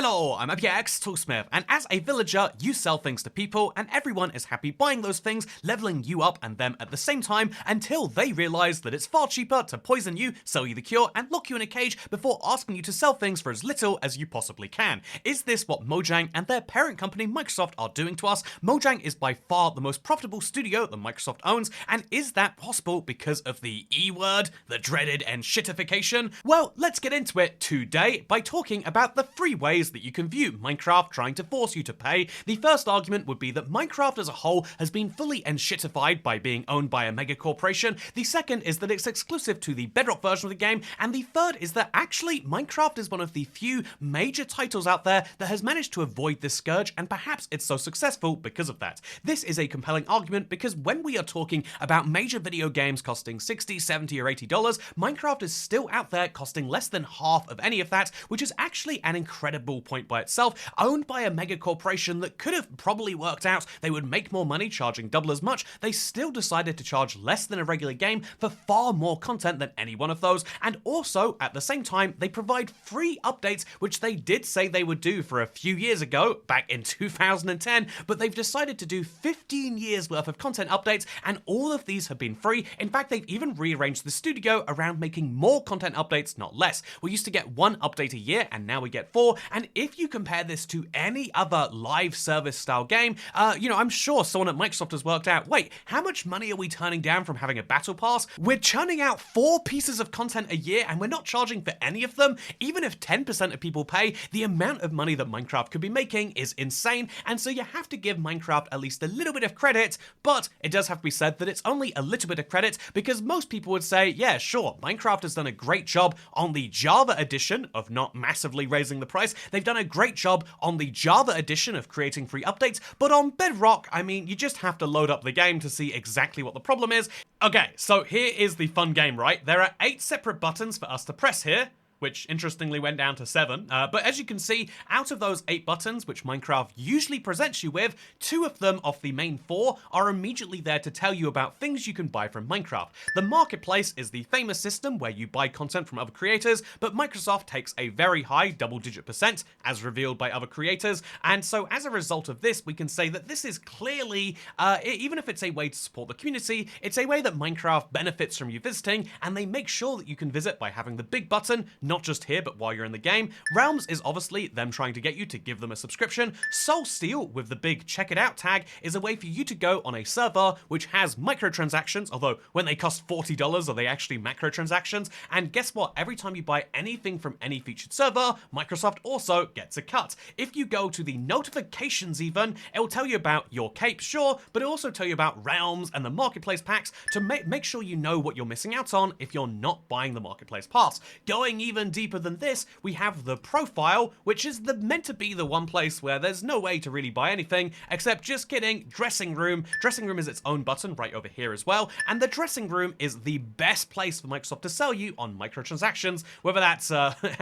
Hello, I'm APX Toolsmith, and as a villager, you sell things to people, and everyone is happy buying those things, leveling you up and them at the same time, until they realize that it's far cheaper to poison you, sell you the cure, and lock you in a cage before asking you to sell things for as little as you possibly can. Is this what Mojang and their parent company Microsoft are doing to us? Mojang is by far the most profitable studio that Microsoft owns, and is that possible because of the E word, the dreaded Enshittification? Well, let's get into it today by talking about the three ways that you can view Minecraft trying to force you to pay. The first argument would be that Minecraft as a whole has been fully Enshittified by being owned by a mega corporation. The second is that it's exclusive to the Bedrock version of the game, and the third is that actually Minecraft is one of the few major titles out there that has managed to avoid this scourge, and perhaps it's so successful because of that. This is a compelling argument because when we are talking about major video games costing $60, $70 or $80, Minecraft is still out there costing less than half of any of that, which is actually an incredible point by itself, owned by a mega corporation that could have probably worked out they would make more money charging double as much. They still decided to charge less than a regular game for far more content than any one of those, and also at the same time they provide free updates, which they did say they would do for a few years ago, back in 2010, but they've decided to do 15 years worth of content updates, and all of these have been free. In fact, they've even rearranged the studio around making more content updates, not less. We used to get one update a year, and now we get four. And if you compare this to any other live service style game, I'm sure someone at Microsoft has worked out, wait, how much money are we turning down from having a battle pass? We're churning out 4 pieces of content a year and we're not charging for any of them. Even if 10% of people pay, the amount of money that Minecraft could be making is insane. And so you have to give Minecraft at least a little bit of credit, but it does have to be said that it's only a little bit of credit because most people would say, yeah, sure, Minecraft has done a great job on the Java edition of not massively raising the price. They've done a great job on the Java edition of creating free updates, but on Bedrock, I mean, you just have to load up the game to see exactly what the problem is. Okay, so here is the fun game, right? There are 8 separate buttons for us to press here, which interestingly went down to 7. But as you can see, out of those 8 buttons, which Minecraft usually presents you with, 2 of them off the main 4 are immediately there to tell you about things you can buy from Minecraft. The marketplace is the famous system where you buy content from other creators, but Microsoft takes a very high double-digit %, as revealed by other creators, and so as a result of this, we can say that this is clearly, even if it's a way to support the community, it's a way that Minecraft benefits from you visiting, and they make sure that you can visit by having the big button, not just here, but while you're in the game. Realms is obviously them trying to get you to give them a subscription. Soulsteel, with the big check it out tag, is a way for you to go on a server which has microtransactions, although when they cost $40, are they actually macrotransactions? And guess what? Every time you buy anything from any featured server, Microsoft also gets a cut. If you go to the notifications even, it will tell you about your cape, sure, but it will also tell you about Realms and the marketplace packs to make sure you know what you're missing out on if you're not buying the marketplace pass. Going even deeper than this, we have the profile, which is meant to be the one place where there's no way to really buy anything, except just kidding, dressing room. Dressing room is its own button right over here as well, and the dressing room is the best place for Microsoft to sell you on microtransactions, whether that's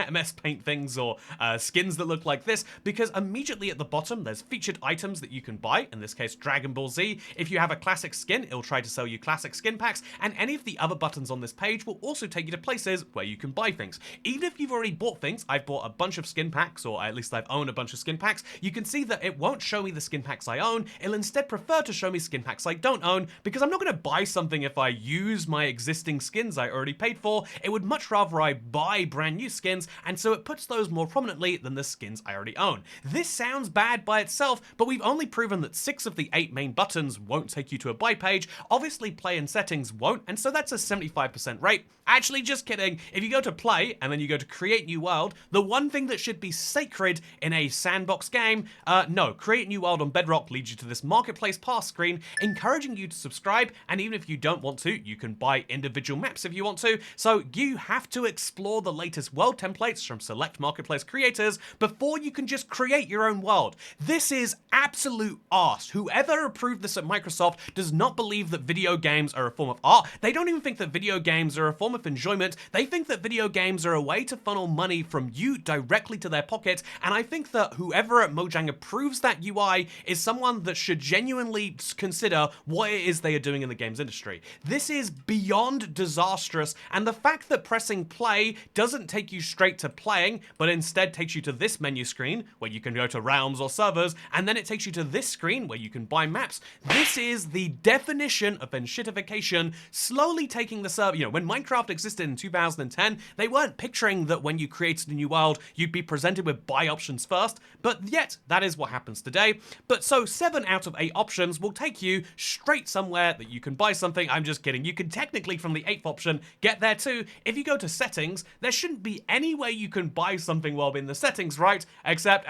MS Paint things or skins that look like this, because immediately at the bottom there's featured items that you can buy, in this case Dragon Ball Z. If you have a classic skin, it'll try to sell you classic skin packs, and any of the other buttons on this page will also take you to places where you can buy things. Even if you've already bought things, I've bought a bunch of skin packs, or at least I've owned a bunch of skin packs, you can see that it won't show me the skin packs I own. It'll instead prefer to show me skin packs I don't own, because I'm not going to buy something if I use my existing skins I already paid for. It would much rather I buy brand new skins, and so it puts those more prominently than the skins I already own. This sounds bad by itself, but we've only proven that 6 of the 8 main buttons won't take you to a buy page. Obviously, play and settings won't, and so that's a 75% rate. Actually, just kidding. If you go to play, and then you go to create new world, the one thing that should be sacred in a sandbox game, no, create new world on Bedrock leads you to this marketplace pass screen, encouraging you to subscribe, and even if you don't want to, you can buy individual maps if you want to, so you have to explore the latest world templates from select marketplace creators before you can just create your own world. This is absolute arse. Whoever approved this at Microsoft does not believe that video games are a form of art. They don't even think that video games are a form of enjoyment. They think that video games are a way to funnel money from you directly to their pocket, and I think that whoever at Mojang approves that UI is someone that should genuinely consider what it is they are doing in the games industry. This is beyond disastrous, and the fact that pressing play doesn't take you straight to playing, but instead takes you to this menu screen where you can go to realms or servers, and then it takes you to this screen where you can buy maps. This is the definition of enshittification, slowly taking the server. You know, when Minecraft existed in 2010, they weren't picturing that when you created a new world, you'd be presented with buy options first, but yet that is what happens today. But so 7 out of 8 options will take you straight somewhere that you can buy something. I'm just kidding. You can technically, from the 8th option, get there too. If you go to settings, there shouldn't be any way you can buy something while in the settings, right? Except,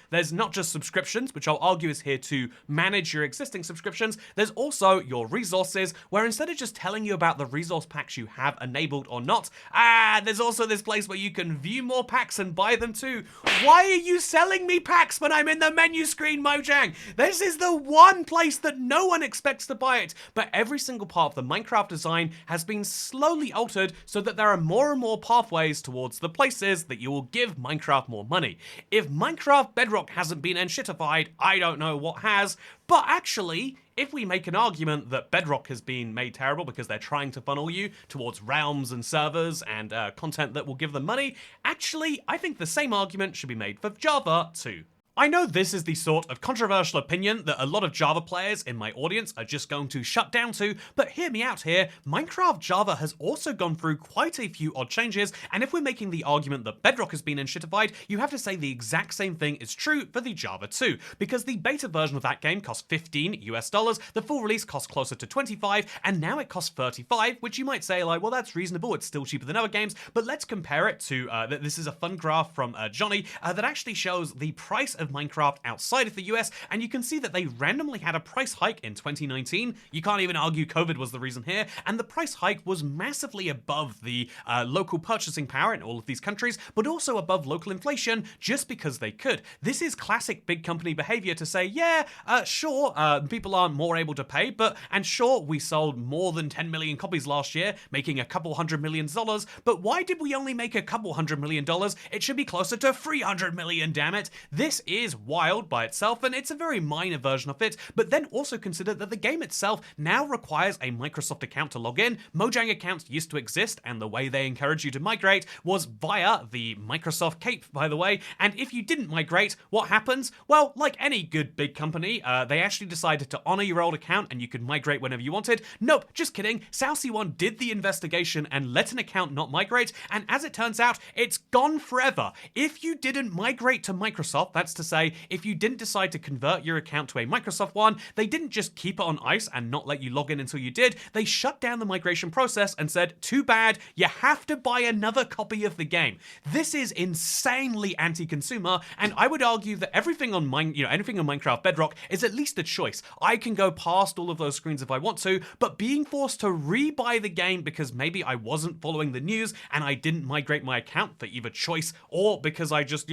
there's not just subscriptions, which I'll argue is here to manage your existing subscriptions. There's also your resources, where instead of just telling you about the resource packs you have enabled or not, there's also this place where you can view more packs and buy them too. Why are you selling me packs when I'm in the menu screen, Mojang? This is the one place that no one expects to buy it, but every single part of the Minecraft design has been slowly altered so that there are more and more pathways towards the places that you will give Minecraft more money. If Minecraft Bedrock hasn't been enshittified, I don't know what has, but actually, if we make an argument that Bedrock has been made terrible because they're trying to funnel you towards realms and servers and content that will give them money, actually, I think the same argument should be made for Java too. I know this is the sort of controversial opinion that a lot of Java players in my audience are just going to shut down to, but hear me out here, Minecraft Java has also gone through quite a few odd changes, and if we're making the argument that Bedrock has been enshittified, you have to say the exact same thing is true for the Java 2, because the beta version of that game cost $15 US, the full release cost closer to 25, and now it costs 35, which you might say like, well, that's reasonable, it's still cheaper than other games, but let's compare it to, this is a fun graph from Johnny that actually shows the price of Minecraft outside of the US, and you can see that they randomly had a price hike in 2019. You can't even argue COVID was the reason here, and the price hike was massively above the local purchasing power in all of these countries, but also above local inflation just because they could. This is classic big company behavior to say, yeah, sure, people aren't more able to pay, and sure, we sold more than 10 million copies last year, making a couple $100 million, but why did we only make a couple $100 million? It should be closer to 300 million, damn it. This is wild by itself, and it's a very minor version of it, but then also consider that the game itself now requires a Microsoft account to log in. Mojang accounts used to exist, and the way they encourage you to migrate was via the Microsoft Cape, by the way, and if you didn't migrate, what happens? Well, like any good big company, they actually decided to honor your old account and you could migrate whenever you wanted. Nope, just kidding. SaucyOne did the investigation and let an account not migrate, and as it turns out, it's gone forever. If you didn't migrate to Microsoft, that's to say, if you didn't decide to convert your account to a Microsoft one, they didn't just keep it on ice and not let you log in until you did. They shut down the migration process and said, too bad, you have to buy another copy of the game. This is insanely anti-consumer, and I would argue that everything on anything on Minecraft Bedrock is at least a choice. I can go past all of those screens if I want to, but being forced to rebuy the game because maybe I wasn't following the news and I didn't migrate my account for either choice or because I just,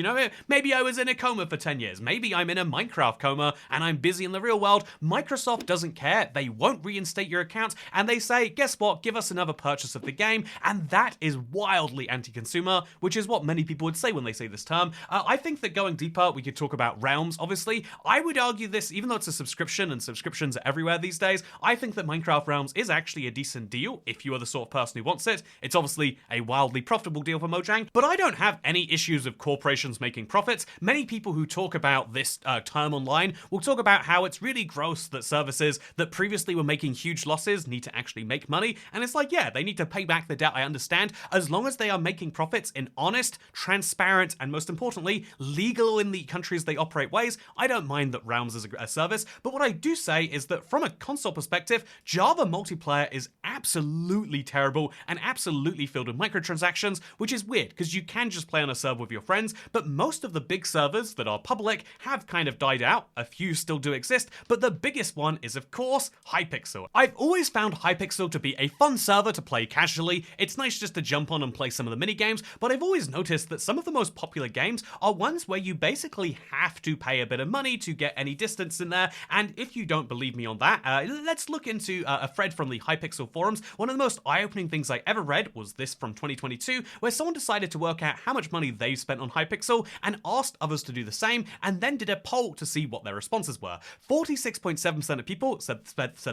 maybe I was in a coma for 10 years. Maybe I'm in a Minecraft coma and I'm busy in the real world. Microsoft doesn't care. They won't reinstate your account, and they say, guess what? Give us another purchase of the game, and that is wildly anti-consumer, which is what many people would say when they say this term. I think that going deeper, we could talk about realms, obviously. I would argue this, even though it's a subscription and subscriptions are everywhere these days, I think that Minecraft Realms is actually a decent deal if you are the sort of person who wants it. It's obviously a wildly profitable deal for Mojang, but I don't have any issues of corporations making profits. Many people who talk about this term online will talk about how it's really gross that services that previously were making huge losses need to actually make money, and it's like, yeah, they need to pay back the debt, I understand, as long as they are making profits in honest, transparent, and most importantly, legal in the countries they operate ways. I don't mind that Realms is a service, but what I do say is that from a console perspective, Java multiplayer is absolutely terrible and absolutely filled with microtransactions, which is weird because you can just play on a server with your friends, but most of the big servers that are public have kind of died out. A few still do exist, but the biggest one is, of course, Hypixel. I've always found Hypixel to be a fun server to play casually. It's nice just to jump on and play some of the mini games, but I've always noticed that some of the most popular games are ones where you basically have to pay a bit of money to get any distance in there. And if you don't believe me on that, let's look into a thread from the Hypixel forums. One of the most eye-opening things I ever read was this from 2022, where someone decided to work out how much money they've spent on Hypixel and asked others to do the same, and then did a poll to see what their responses were. 46.7% of people said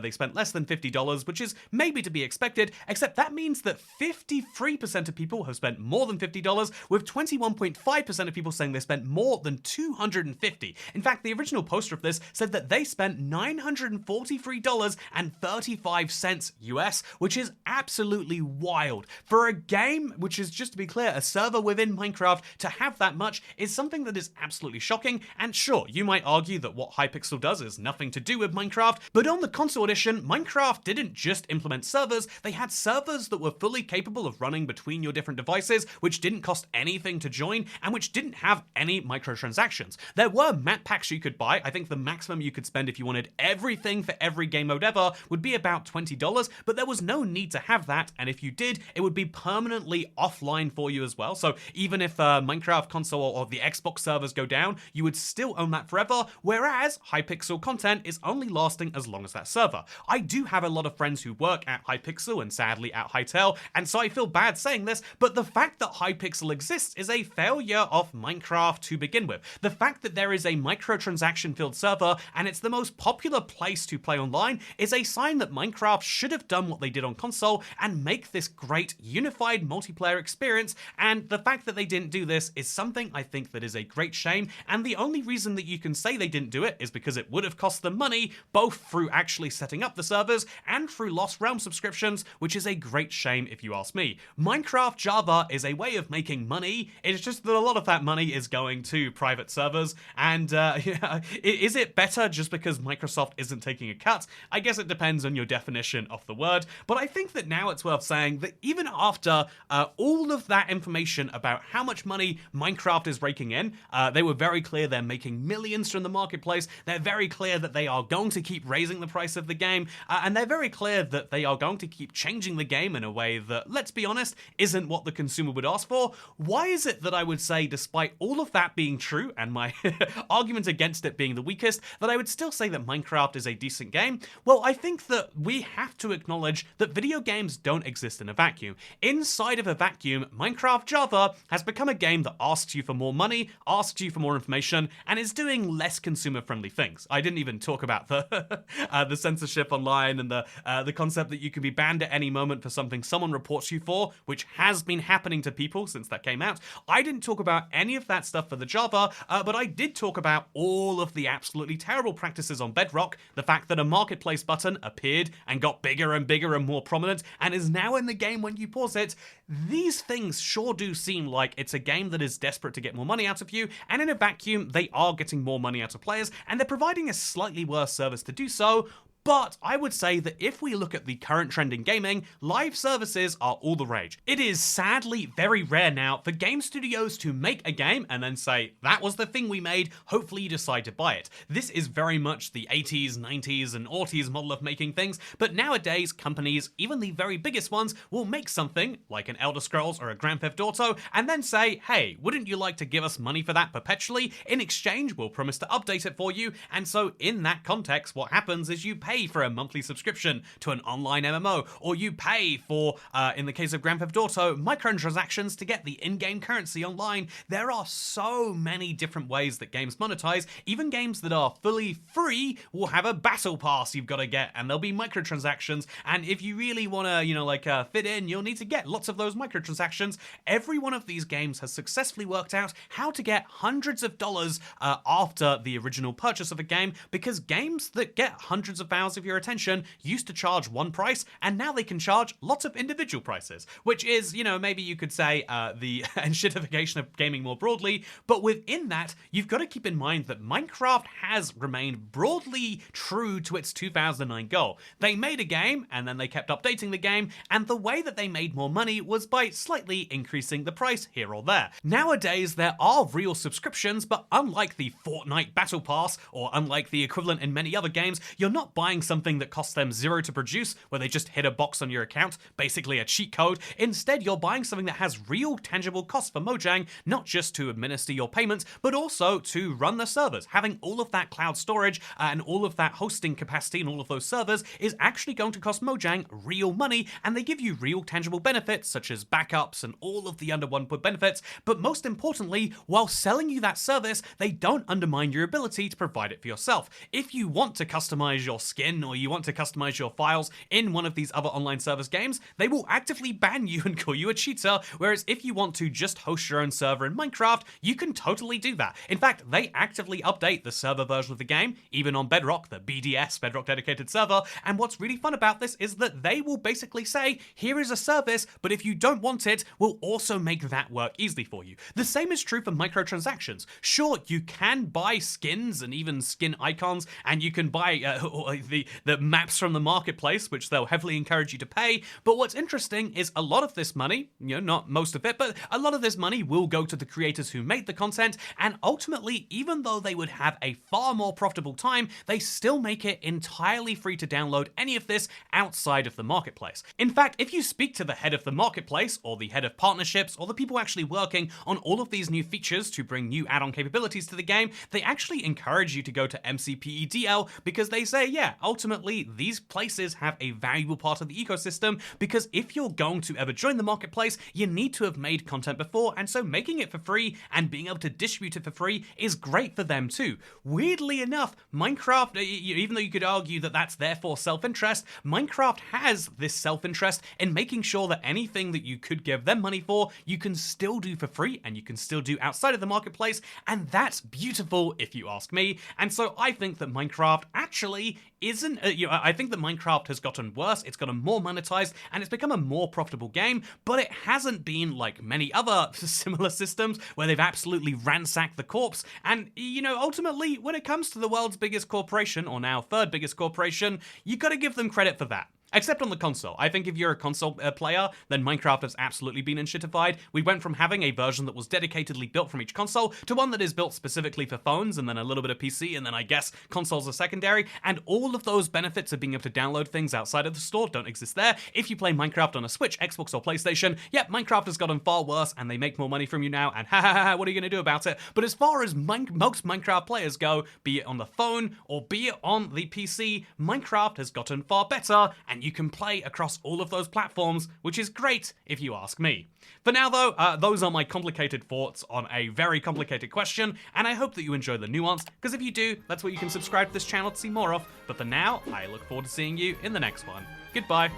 they spent less than $50, which is maybe to be expected, except that means that 53% of people have spent more than $50, with 21.5% of people saying they spent more than $250. In fact, the original poster of this said that they spent $943.35 US, which is absolutely wild. For a game, which is, just to be clear, a server within Minecraft, to have that much is something that is absolutely shocking. And sure, you might argue that what Hypixel does is nothing to do with Minecraft, but on the console edition, Minecraft didn't just implement servers, they had servers that were fully capable of running between your different devices, which didn't cost anything to join, and which didn't have any microtransactions. There were map packs you could buy. I think the maximum you could spend if you wanted everything for every game mode ever would be about $20, but there was no need to have that, and if you did, it would be permanently offline for you as well. So even if Minecraft console or the Xbox servers go down, you would still own that forever, whereas Hypixel content is only lasting as long as that server. I do have a lot of friends who work at Hypixel and sadly at Hytale, and so I feel bad saying this, but the fact that Hypixel exists is a failure of Minecraft to begin with. The fact that there is a microtransaction-filled server and it's the most popular place to play online is a sign that Minecraft should have done what they did on console and make this great unified multiplayer experience, and the fact that they didn't do this is something I think that is a great shame, and the only reason that you can say they didn't do it is because it would have cost them money, both through actually setting up the servers and through Lost Realm subscriptions, which is a great shame if you ask me. Minecraft Java is a way of making money, it's just that a lot of that money is going to private servers, and is it better just because Microsoft isn't taking a cut? I guess it depends on your definition of the word, but I think that now it's worth saying that even after all of that information about how much money Minecraft is raking in, they were very clear they're making millions from the marketplace, they're very clear that they are going to keep raising the price of the game, and they're very clear that they are going to keep changing the game in a way that, let's be honest, isn't what the consumer would ask for. Why is it that I would say, despite all of that being true, and my argument against it being the weakest, that I would still say that Minecraft is a decent game? Well, I think that we have to acknowledge that video games don't exist in a vacuum. Inside of a vacuum, Minecraft Java has become a game that asks you for more money, asks you for more information, and is doing less consumer-friendly things. I didn't even talk about the the censorship online and the concept that you can be banned at any moment for something someone reports you for, which has been happening to people since that came out. I didn't talk about any of that stuff for the Java, but I did talk about all of the absolutely terrible practices on Bedrock, the fact that a marketplace button appeared and got bigger and bigger and more prominent and is now in the game when you pause it. These things sure do seem like it's a game that is desperate to get more money out of you, and in a vacuum, they are getting more money out of players, and they're providing a slightly worse service to do so. But I would say that if we look at the current trend in gaming, live services are all the rage. It is sadly very rare now for game studios to make a game and then say, that was the thing we made, hopefully you decide to buy it. This is very much the 80s, 90s, and aughties model of making things, but nowadays companies, even the very biggest ones, will make something, like an Elder Scrolls or a Grand Theft Auto, and then say, hey, wouldn't you like to give us money for that perpetually? In exchange, we'll promise to update it for you, and so in that context, what happens is you pay for a monthly subscription to an online MMO, or you pay for, in the case of Grand Theft Auto, microtransactions to get the in-game currency online. There are so many different ways that games monetize. Even games that are fully free will have a battle pass you've got to get, and there'll be microtransactions, and if you really want to, fit in, you'll need to get lots of those microtransactions. Every one of these games has successfully worked out how to get hundreds of dollars after the original purchase of a game, because games that get hundreds of thousands of your attention used to charge one price, and now they can charge lots of individual prices, which is, maybe you could say the enshittification of gaming more broadly, but within that, you've got to keep in mind that Minecraft has remained broadly true to its 2009 goal. They made a game, and then they kept updating the game, and the way that they made more money was by slightly increasing the price here or there. Nowadays, there are real subscriptions, but unlike the Fortnite Battle Pass, or unlike the equivalent in many other games, you're not buying something that costs them $0 to produce, where they just hit a box on your account, basically a cheat code. Instead, you're buying something that has real tangible costs for Mojang, not just to administer your payments, but also to run the servers. Having all of that cloud storage and all of that hosting capacity and all of those servers is actually going to cost Mojang real money, and they give you real tangible benefits such as backups and all of the under one put benefits. But most importantly, while selling you that service, they don't undermine your ability to provide it for yourself. If you want to customize your skin or you want to customize your files in one of these other online service games, they will actively ban you and call you a cheater, whereas if you want to just host your own server in Minecraft, you can totally do that. In fact, they actively update the server version of the game, even on Bedrock, the BDS, Bedrock Dedicated Server, and what's really fun about this is that they will basically say, here is a service, but if you don't want it, we'll also make that work easily for you. The same is true for microtransactions. Sure, you can buy skins and even skin icons, and you can buy the maps from the marketplace, which they'll heavily encourage you to pay, but what's interesting is a lot of this money, not most of it, but a lot of this money will go to the creators who made the content, and ultimately, even though they would have a far more profitable time, they still make it entirely free to download any of this outside of the marketplace. In fact, if you speak to the head of the marketplace, or the head of partnerships, or the people actually working on all of these new features to bring new add-on capabilities to the game, they actually encourage you to go to MCPEDL because they say, yeah, ultimately, these places have a valuable part of the ecosystem, because if you're going to ever join the marketplace, you need to have made content before, and so making it for free and being able to distribute it for free is great for them too. Weirdly enough, Minecraft, even though you could argue that that's therefore self-interest, Minecraft has this self-interest in making sure that anything that you could give them money for, you can still do for free and you can still do outside of the marketplace, and that's beautiful if you ask me. And so I think that Minecraft actually isn't, I think that Minecraft has gotten worse, it's gotten more monetized, and it's become a more profitable game, but it hasn't been like many other similar systems where they've absolutely ransacked the corpse. And, ultimately, when it comes to the world's biggest corporation, or now third biggest corporation, you gotta give them credit for that. Except on the console. I think if you're a console player, then Minecraft has absolutely been enshittified. We went from having a version that was dedicatedly built from each console to one that is built specifically for phones, and then a little bit of PC, and then I guess consoles are secondary, and all of those benefits of being able to download things outside of the store don't exist there. If you play Minecraft on a Switch, Xbox, or PlayStation, yep, Minecraft has gotten far worse, and they make more money from you now, and what are you gonna do about it? But as far as most Minecraft players go, be it on the phone, or be it on the PC, Minecraft has gotten far better, and you can play across all of those platforms, which is great if you ask me. For now though, those are my complicated thoughts on a very complicated question, and I hope that you enjoy the nuance, because if you do, that's what you can subscribe to this channel to see more of. But for now, I look forward to seeing you in the next one. Goodbye.